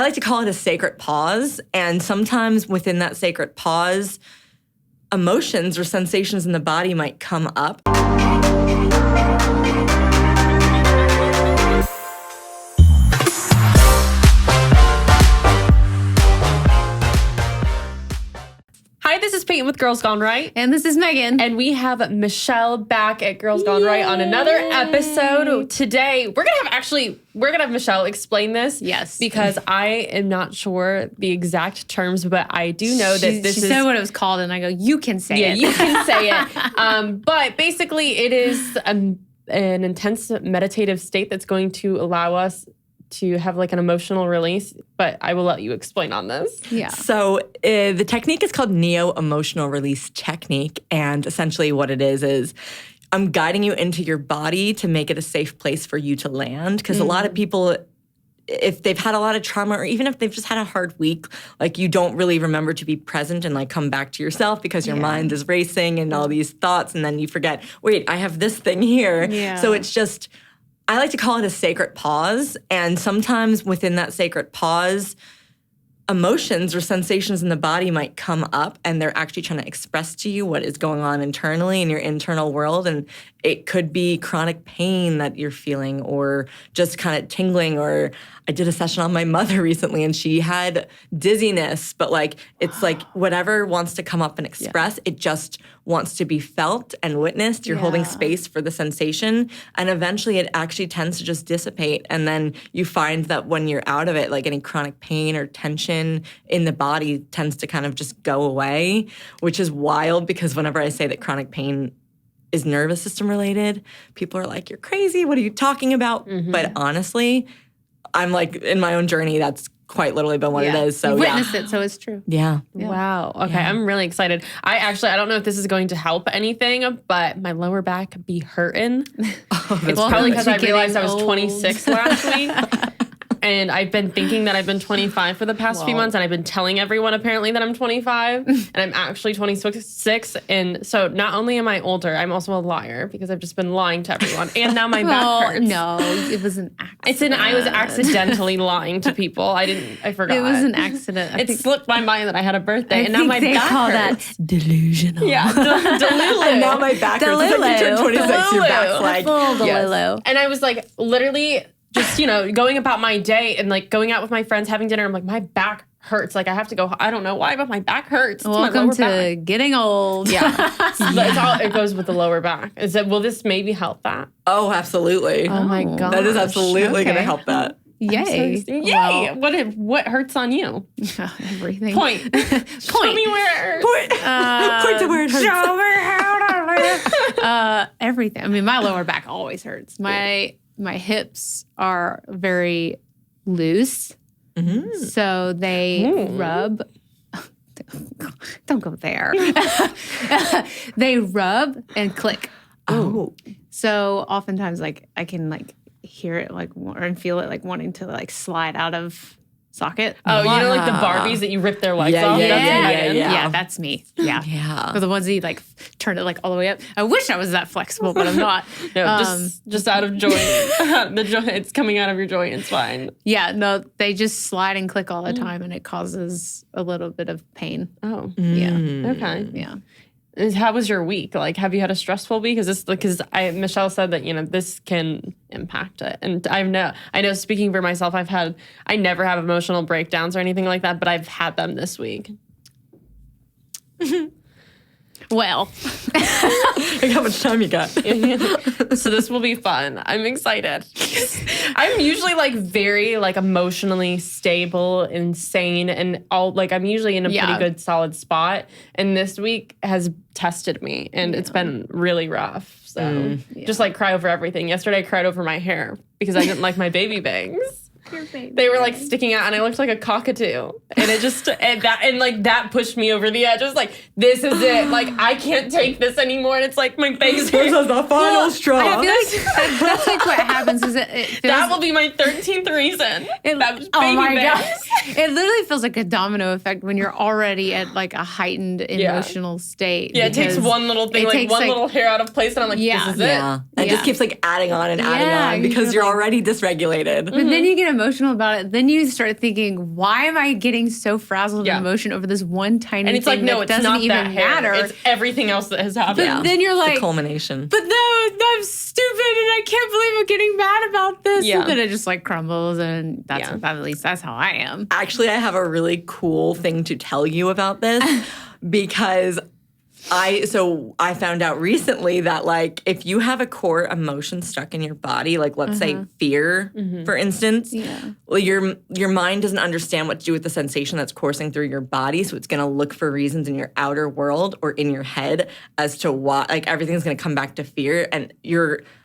like to call it a sacred pause. And sometimes within that sacred pause, emotions or sensations in the body might come up. Hi, this is Peyton with Girls Gone Right. And this is Megan. And we have Michele back at Girls Gone Right on another episode. Today, we're gonna have Michele explain this. Yes. Because I am not sure the exact terms, but I do know that this she is... said what it was called, and I go, you can say it. Yeah, you can say it. But basically, it is an intense meditative state that's going to allow us to have like an emotional release, but I will let you explain on this. Yeah. So the technique is called Neo-Emotional Release Technique, and essentially what it is I'm guiding you into your body to make it a safe place for you to land, because a lot of people, if they've had a lot of trauma or even if they've just had a hard week, like you don't really remember to be present and like come back to yourself because your mind is racing and all these thoughts, and then you forget, wait, I have this thing here. Yeah. So it's just... I like to call it a sacred pause, and sometimes within that sacred pause, emotions or sensations in the body might come up, and they're actually trying to express to you what is going on internally in your internal world. And it could be chronic pain that you're feeling, or just kind of tingling. Or I did a session on my mother recently, and she had dizziness, but like it's like whatever wants to come up and express, it just wants to be felt and witnessed. You're holding space for the sensation, and eventually it actually tends to just dissipate. And then you find that when you're out of it, like any chronic pain or tension in the body tends to kind of just go away, which is wild, because whenever I say that chronic pain is nervous system related, people are like, you're crazy, what are you talking about? But honestly, I'm like, in my own journey, that's quite literally been what it is. So you witnessed it, so it's true. Yeah. Wow. Okay, I'm really excited. I don't know if this is going to help anything, but my lower back be hurting. It's probably because I realized I was 26 last week. And I've been thinking that I've been 25 for the past few months, and I've been telling everyone apparently that I'm 25, and I'm actually 26. And so not only am I older, I'm also a liar, because I've just been lying to everyone. And now my back hurts. No, it was an accident. I was accidentally lying to people. I forgot. It was an accident. It slipped my mind that I had a birthday, and now my back call hurts. that delusional. Yeah, delulu. And now my back hurts. It's like you turn 26, your back's like... Delulu. And I was like, literally... just, going about my day and like going out with my friends, having dinner. I'm like, my back hurts. Like I have to go. I don't know why, but my back hurts. It's Welcome my to back. Getting old. Yeah. It goes with the lower back. Will this maybe help that? Oh, absolutely. Oh my God. That is absolutely going to help that. Yay. Yay. Well, what hurts on you? Everything. Point. Show me where it hurts. Point to where it hurts. Show me how to everything. I mean, my lower back always hurts. My hips are very loose, so they rub. Don't go there. They rub and click. Oh. So oftentimes, like, I can, like, hear it, like, and feel it, like, wanting to, like, slide out of socket. Oh, like the Barbies that you rip their legs off? Yeah, that's me. Yeah. Yeah. Or the ones that you, like, turn it, like, all the way up. I wish I was that flexible, but I'm not. No, just out of joint. It's coming out of your joint. It's fine. Yeah, no, they just slide and click all the time, and it causes a little bit of pain. Oh. Yeah. Okay. Yeah. How was your week? Like, have you had a stressful week? Because Michele said that this can impact it, and I know. Speaking for myself, I never have emotional breakdowns or anything like that, but I've had them this week. Well, How much time you got? So this will be fun. I'm excited. I'm usually like very like emotionally stable and sane, and I'm usually in a pretty good solid spot. And this week has tested me, and it's been really rough. So just like cry over everything. Yesterday I cried over my hair because I didn't like my baby bangs. They were like sticking out, and I looked like a cockatoo. And it just that pushed me over the edge. I was like, "This is it! Like I can't take this anymore." And it's like my face. This is the final straw. I feel like that's like what happens. Is it feels, that will be my 13th reason. Oh my gosh! It literally feels like a domino effect when you're already at like a heightened emotional state. Yeah, it takes one little thing, like one little hair out of place, and I'm like, this is it. Yeah. It just keeps like adding on and adding on because you're already dysregulated. But then you get emotional about it. Then you start thinking, why am I getting so frazzled in emotion over this one tiny and it's thing like, no, that it's doesn't not even that hair. matter? It's everything else that has happened. But then you're like, the culmination. But no, I'm stupid and I can't believe I'm getting mad about this. Yeah. And then it just like crumbles, and that's at least that's how I am. Actually, I have a really cool thing to tell you about this because I found out recently that like if you have a core emotion stuck in your body, like let's say fear, for instance, well, your mind doesn't understand what to do with the sensation that's coursing through your body, so it's going to look for reasons in your outer world or in your head as to why, like everything's going to come back to fear, and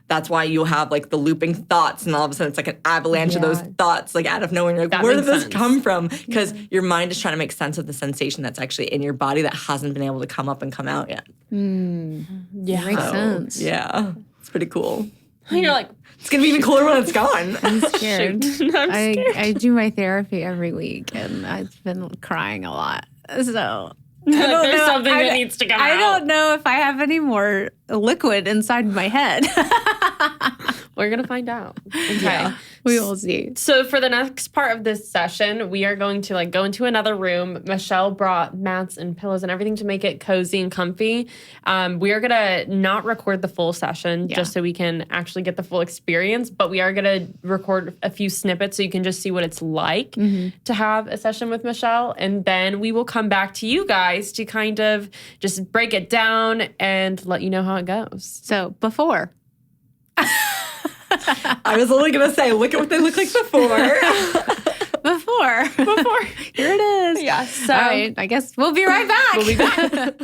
that's why you'll have like the looping thoughts, and all of a sudden it's like an avalanche of those thoughts like out of nowhere. And you're like, where did this come from? Because your mind is trying to make sense of the sensation that's actually in your body that hasn't been able to come up and come out yet. Yeah, makes sense. Yeah, it's pretty cool. You're like, it's going to be even cooler when it's gone. I'm scared. I'm scared. I do my therapy every week, and I've been crying a lot. So there's something that needs to come out. I don't know if I have any more liquid inside my head. We're going to find out. Okay. Yeah, we will see. So for the next part of this session, we are going to like go into another room. Michele brought mats and pillows and everything to make it cozy and comfy. We are going to not record the full session just so we can actually get the full experience, but we are going to record a few snippets so you can just see what it's like to have a session with Michele. And then we will come back to you guys to kind of just break it down and let you know how it goes. So before. I was only going to say, look at what they look like before. Before. Here it is. Yeah. So all right, I guess we'll be right back. We'll be back.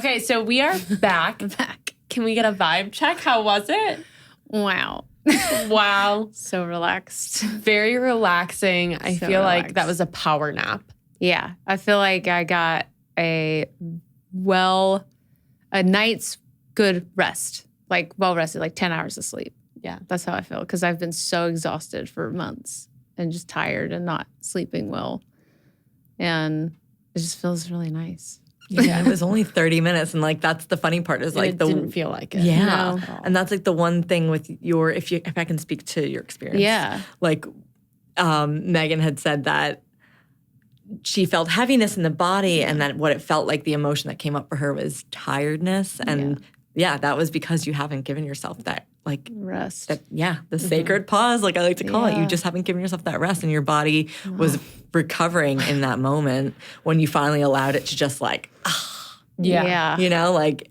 Okay, so we are back. Can we get a vibe check? How was it? Wow. Wow. So relaxed. Very relaxing. I feel like that was a power nap. Yeah. I feel like I got a night's good rest. Like well rested, like 10 hours of sleep. Yeah. That's how I feel. Because I've been so exhausted for months and just tired and not sleeping well. And it just feels really nice. Yeah, it was only 30 minutes. And like, that's the funny part is like it didn't feel like it. Yeah. No. And that's like the one thing with if I can speak to your experience. Yeah. Like Meghan had said that she felt heaviness in the body and that what it felt like the emotion that came up for her was tiredness. And yeah, that was because you haven't given yourself that like rest. The sacred pause, like I like to call it. You just haven't given yourself that rest and your body was recovering in that moment when you finally allowed it to just like, you know, like.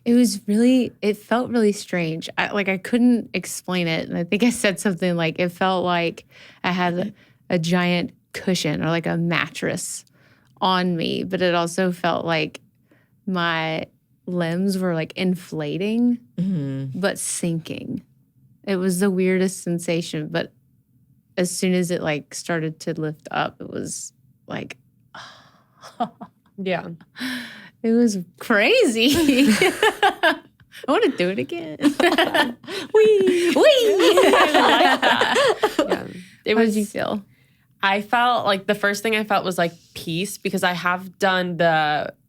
It felt really strange. I couldn't explain it. And I think I said something like, it felt like I had a giant cushion or like a mattress on me, but it also felt like my limbs were like inflating, but sinking. It was the weirdest sensation, but as soon as it like started to lift up, it was like, yeah, it was crazy. I want to do it again. Wee. I like that. Yeah. How did you feel? I felt like the first thing I felt was like peace because I have done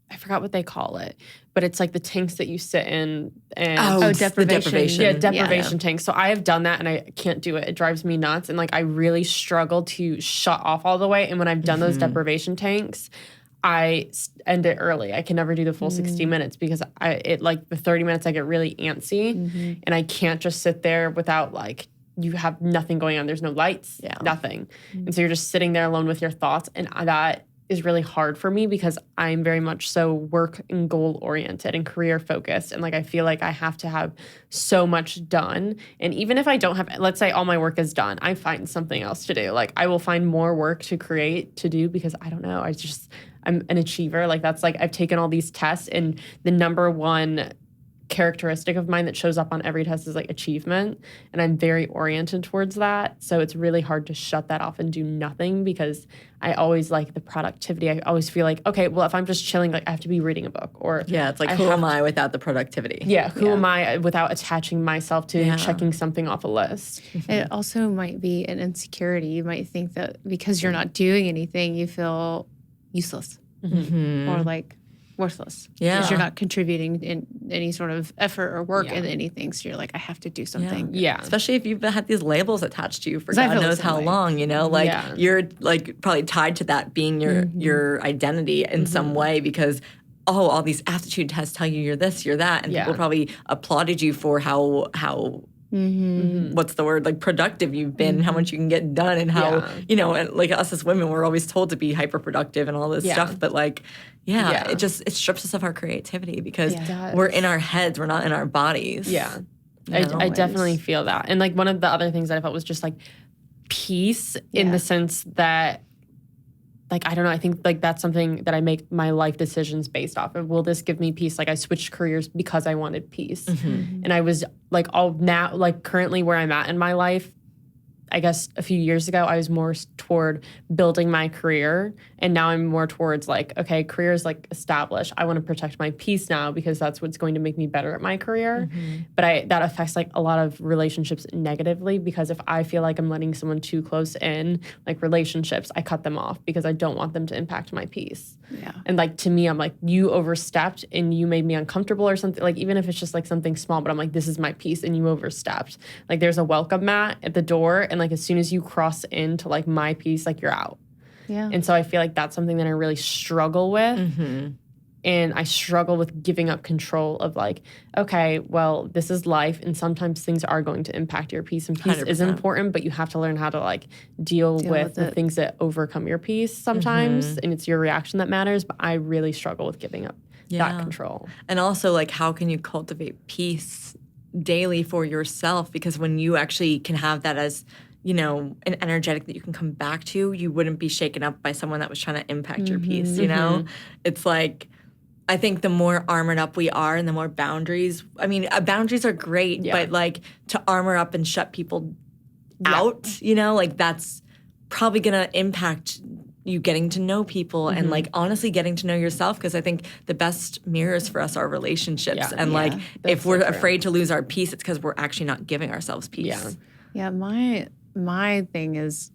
I forgot what they call it, but it's like the tanks that you sit in and deprivation. Yeah, deprivation tanks. So I have done that and I can't do it. It drives me nuts. And like I really struggle to shut off all the way. And when I've done those deprivation tanks, I end it early. I can never do the full 60 minutes because the 30 minutes I get really antsy and I can't just sit there without like, you have nothing going on. There's no lights, nothing. And so you're just sitting there alone with your thoughts. And that is really hard for me because I'm very much so work and goal oriented and career focused. And like, I feel like I have to have so much done. And even if I don't have, let's say all my work is done, I find something else to do. Like I will find more work to create, to do because I don't know. I'm an achiever. Like that's like, I've taken all these tests and the number one characteristic of mine that shows up on every test is like achievement, and I'm very oriented towards that. So it's really hard to shut that off and do nothing because I always like the productivity. I always feel like, okay, well, if I'm just chilling, like I have to be reading a book or it's like who am I without the productivity? Yeah, who am I without attaching myself to checking something off a list? It also might be an insecurity. You might think that because you're not doing anything, you feel useless or like worthless. Yeah. Because you're not contributing in any sort of effort or work in anything. So you're like, I have to do something. Yeah. Especially if you've had these labels attached to you for God knows how long, you know? Like you're like probably tied to that being your identity in some way because all these aptitude tests tell you you're this, you're that. And people probably applauded you for how what's the word, like productive you've been, how much you can get done and how, you know, and like us as women, we're always told to be hyper productive and all this stuff. But like, it strips us of our creativity because we're in our heads, we're not in our bodies. Yeah. I definitely feel that. And like one of the other things that I felt was just like peace in the sense that like, I don't know, I think like that's something that I make my life decisions based off of. Will this give me peace? Like I switched careers because I wanted peace. And I was like currently where I'm at in my life, I guess a few years ago, I was more toward building my career. And now I'm more towards like, okay, career is like established. I want to protect my peace now because that's what's going to make me better at my career. But that affects like a lot of relationships negatively because if I feel like I'm letting someone too close in, like relationships, I cut them off because I don't want them to impact my peace. Yeah. And like to me, I'm like, you overstepped and you made me uncomfortable or something. Like even if it's just like something small, but I'm like, this is my peace and you overstepped. Like there's a welcome mat at the door and like as soon as you cross into like my peace, like you're out. Yeah. And so I feel like that's something that I really struggle with. And I struggle with giving up control of like, okay, well, this is life. And sometimes things are going to impact your peace. And peace 100%. Is important, but you have to learn how to like deal with the things that overcome your peace sometimes. And it's your reaction that matters. But I really struggle with giving up that control. And also like, how can you cultivate peace daily for yourself? Because when you actually can have that as, you know, an energetic that you can come back to, you wouldn't be shaken up by someone that was trying to impact your peace, you know? It's like, I think the more armored up we are and the more boundaries, I mean, boundaries are great, but like to armor up and shut people out, you know, like that's probably going to impact you getting to know people and like honestly getting to know yourself, because I think the best mirrors for us are relationships. And like if we're afraid to lose our peace, it's because we're actually not giving ourselves peace. Yeah, my thing is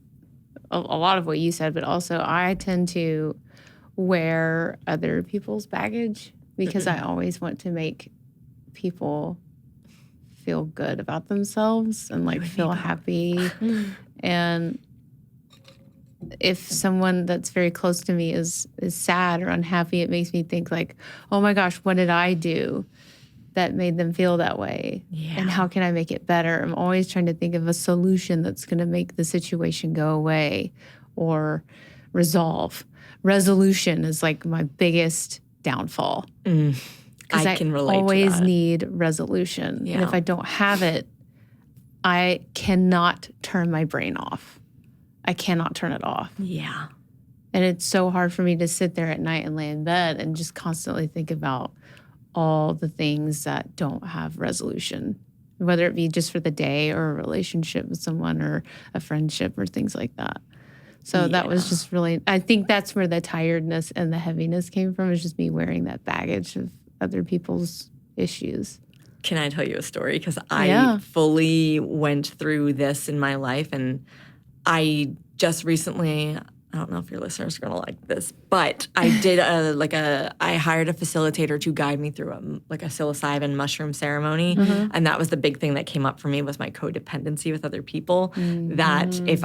a lot of what you said, but also I tend to wear other people's baggage because I always want to make people feel good about themselves and like feel happy. And if someone that's very close to me is sad or unhappy, it makes me think like, oh my gosh, what did I do that made them feel that way? Yeah. And how can I make it better? I'm always trying to think of a solution that's going to make the situation go away or resolve. Resolution is like my biggest downfall. I can relate always to that. Need resolution. And if I don't have it, I cannot turn my brain off. I cannot turn it off. Yeah. And it's so hard for me to sit there at night and lay in bed and just constantly think about all the things that don't have resolution, whether it be just for the day or a relationship with someone or a friendship or things like that. So that was just really, I think that's where the tiredness and the heaviness came from, is just me wearing that baggage of other people's issues. Can I tell you a story? Because I fully went through this in my life, and I just recently, I don't know if your listeners are going to like this, but I did I hired a facilitator to guide me through a psilocybin mushroom ceremony. And that was the big thing that came up for me, was my codependency with other people. That if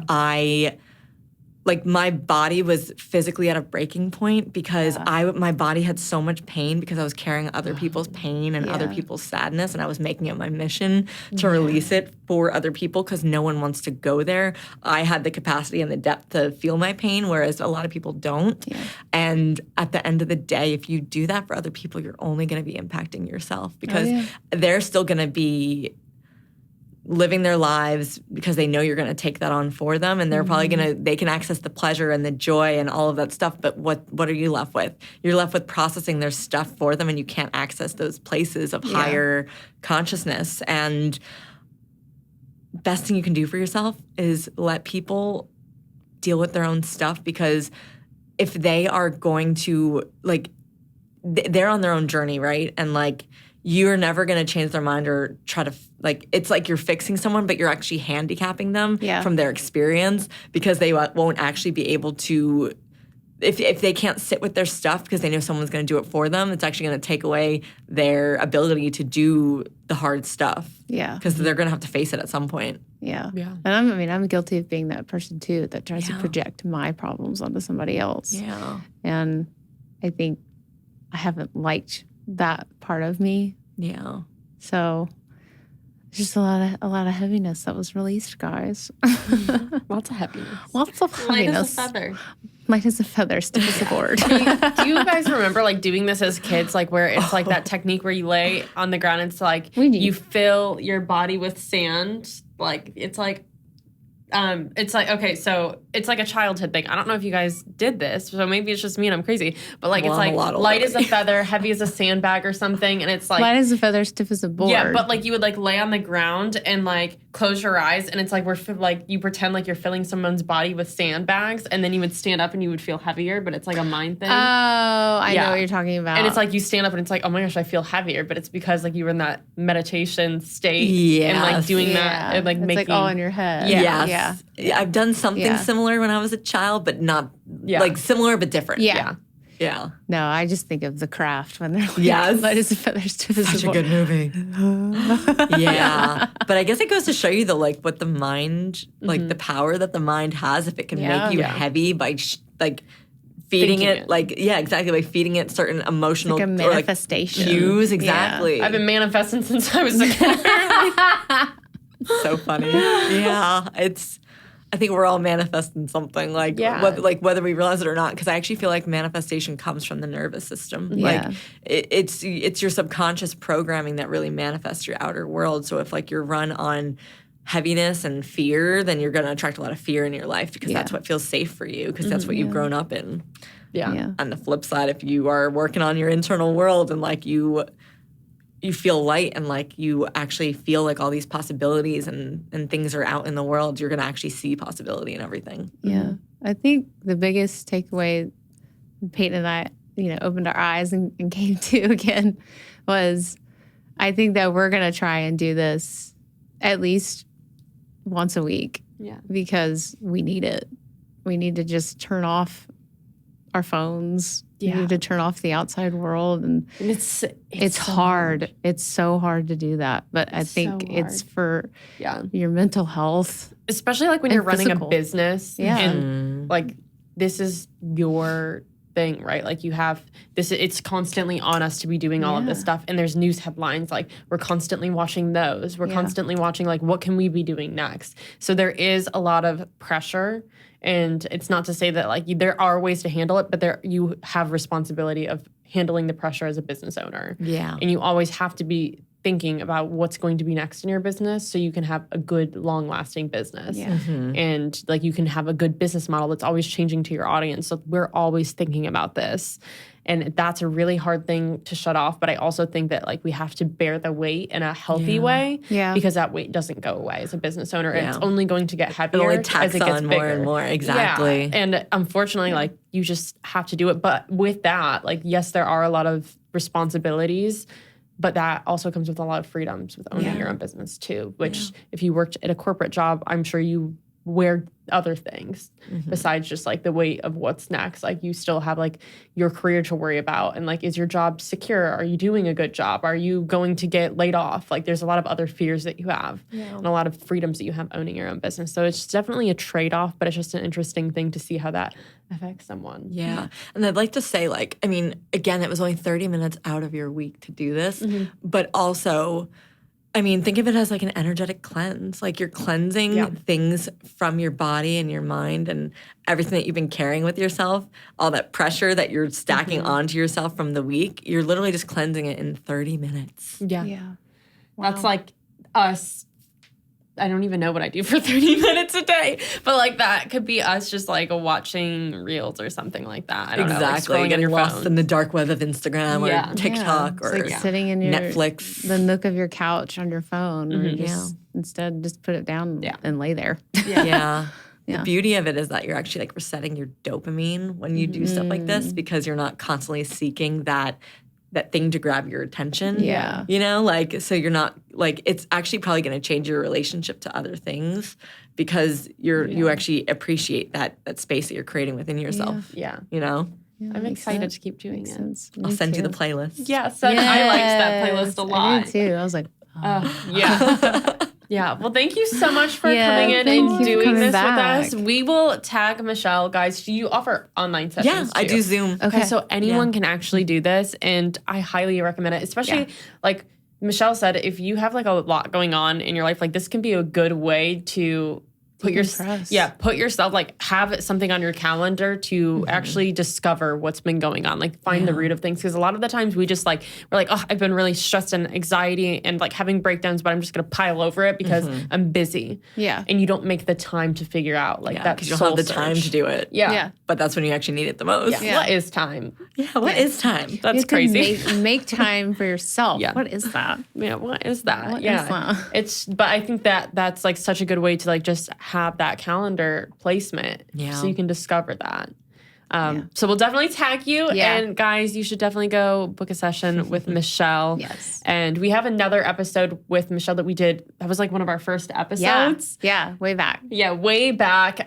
my body was physically at a breaking point because my body had so much pain because I was carrying other people's pain and other people's sadness, and I was making it my mission to release it for other people because no one wants to go there. I had the capacity and the depth to feel my pain, whereas a lot of people don't. And at the end of the day, if you do that for other people, you're only going to be impacting yourself, because they're still going to be living their lives because they know you're going to take that on for them, and they're probably they can access the pleasure and the joy and all of that stuff, but what are you left with? You're left with processing their stuff for them, and you can't access those places of higher consciousness. And best thing you can do for yourself is let people deal with their own stuff, because if they are going to, they're on their own journey, right? And you're never going to change their mind or try to, it's like you're fixing someone, but you're actually handicapping them from their experience, because they won't actually be able to, if they can't sit with their stuff because they know someone's going to do it for them, it's actually going to take away their ability to do the hard stuff. Yeah. Because they're going to have to face it at some point. Yeah. And I'm guilty of being that person too that tries to project my problems onto somebody else. Yeah. And I think I haven't liked that part of me. Yeah. So just a lot of heaviness that was released, guys. Lots of happiness. Lots of happiness. Light as a feather. Light as a feather, stiff as a board. Do you guys remember doing this as kids, where it's that technique where you lay on the ground and it's you fill your body with sand? Okay, so it's like a childhood thing. I don't know if you guys did this, so maybe it's just me and I'm crazy. But it's light as a feather, heavy as a sandbag or something, and it's light as a feather, stiff as a board. Yeah, but you would lay on the ground and close your eyes, and it's you pretend you're filling someone's body with sandbags, and then you would stand up and you would feel heavier, but it's a mind thing. Oh, I know what you're talking about. And it's you stand up and it's oh my gosh, I feel heavier, but it's because you were in that meditation state and doing that and it's making all in your head. Yeah. I've done something similar when I was a child, but not similar but different. Yeah. No, I just think of The Craft when they're light as a feather, stiff as a board. Such a good movie. But I guess it goes to show you what the mind, the power that the mind has, if it can make you heavy by feeding it, exactly, by feeding it certain emotional a manifestation cues. Exactly. I've been manifesting since I was a kid. So funny. Yeah, I think we're all manifesting something, whether we realize it or not, because I actually feel manifestation comes from the nervous system. Yeah. It's your subconscious programming that really manifests your outer world. So if you're run on heaviness and fear, then you're going to attract a lot of fear in your life, because that's what feels safe for you, because that's what you've grown up in. Yeah. On the flip side, if you are working on your internal world and like you feel light and like you actually feel like all these possibilities and things are out in the world, you're going to actually see possibility in everything. Yeah. I think the biggest takeaway Peyton and I, opened our eyes and came to again was I think that we're going to try and do this at least once a week. Yeah. Because we need it. We need to just turn off our phones. Yeah. We need to turn off the outside world. And it's so hard. It's so hard to do that. But I think it's for your mental health. Especially like when you're running physical. A business. Yeah. And like this is your thing, right? Like you have this, it's constantly on us to be doing all of this stuff. And there's news headlines, like we're constantly watching those. We're constantly watching like, what can we be doing next? So there is a lot of pressure. And it's not to say that like there are ways to handle it, but you have responsibility of handling the pressure as a business owner. Yeah. And you always have to be thinking about what's going to be next in your business so you can have a good long-lasting business. Yeah. And like you can have a good business model that's always changing to your audience. So we're always thinking about this. And that's a really hard thing to shut off. But I also think that like we have to bear the weight in a healthy way because that weight doesn't go away as a business owner. Yeah. It's only going to get heavier only as it gets on bigger. more and more. Exactly. Yeah. And unfortunately, like you just have to do it. But with that, like, yes, there are a lot of responsibilities, but that also comes with a lot of freedoms with owning your own business too, which if you worked at a corporate job, I'm sure you wear other things besides just like the weight of what's next. Like you still have like your career to worry about. And like, is your job secure? Are you doing a good job? Are you going to get laid off? Like there's a lot of other fears that you have and a lot of freedoms that you have owning your own business. So it's definitely a trade-off, but it's just an interesting thing to see how that affects someone. Yeah. And I'd like to say like, I mean, again, it was only 30 minutes out of your week to do this, but also I mean, think of it as like an energetic cleanse. Like you're cleansing things from your body and your mind and everything that you've been carrying with yourself, all that pressure that you're stacking onto yourself from the week. You're literally just cleansing it in 30 minutes. Yeah. Wow. That's like us. I don't even know what I do for 30 minutes a day, but like that could be us just like watching reels or something like that. I don't know, like scrolling getting on your lost phone. in the dark web of Instagram or TikTok or it's like sitting in your Netflix, the nook of your couch on your phone, or instead just put it down and lay there. Yeah. The beauty of it is that you're actually like resetting your dopamine when you do stuff like this because you're not constantly seeking that thing to grab your attention. Yeah. You know, like, so you're not, like, it's actually probably going to change your relationship to other things because you actually appreciate that space that you're creating within yourself. Yeah. You know? Yeah, I'm excited to keep doing it. I'll send you the playlist. Yeah, I liked that playlist a lot. I did too. I was like, yeah. Yeah. Well, thank you so much for coming in and doing this with us. We will tag Michele. Guys, do you offer online sessions? Yeah, I do Zoom. Okay. So anyone can actually do this, and I highly recommend it, especially like Michele said, if you have like a lot going on in your life, like this can be a good way to put yourself, like have something on your calendar to actually discover what's been going on, like find the root of things. Because a lot of the times we're like, oh, I've been really stressed and anxiety and like having breakdowns, but I'm just going to pile over it because I'm busy. Yeah. And you don't make the time to figure out like that. Because you don't have the time to do it. Yeah. But that's when you actually need it the most. Yeah. What is time? Yeah. What is time? That's crazy. Make time for yourself. What is that? Yeah. What is that? What is that? But I think that's like such a good way to like just have that calendar placement so you can discover that. So we'll definitely tag you. And guys, you should definitely go book a session with Michele. Yes. And we have another episode with Michele that we did. That was like one of our first episodes. Yeah, way back. Yeah, way back.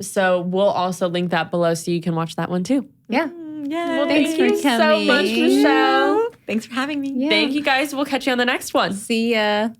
So we'll also link that below so you can watch that one too. Yeah. Well, thank for you so coming. much, Michele. Thanks for having me. Thank you guys. We'll catch you on the next one. See ya.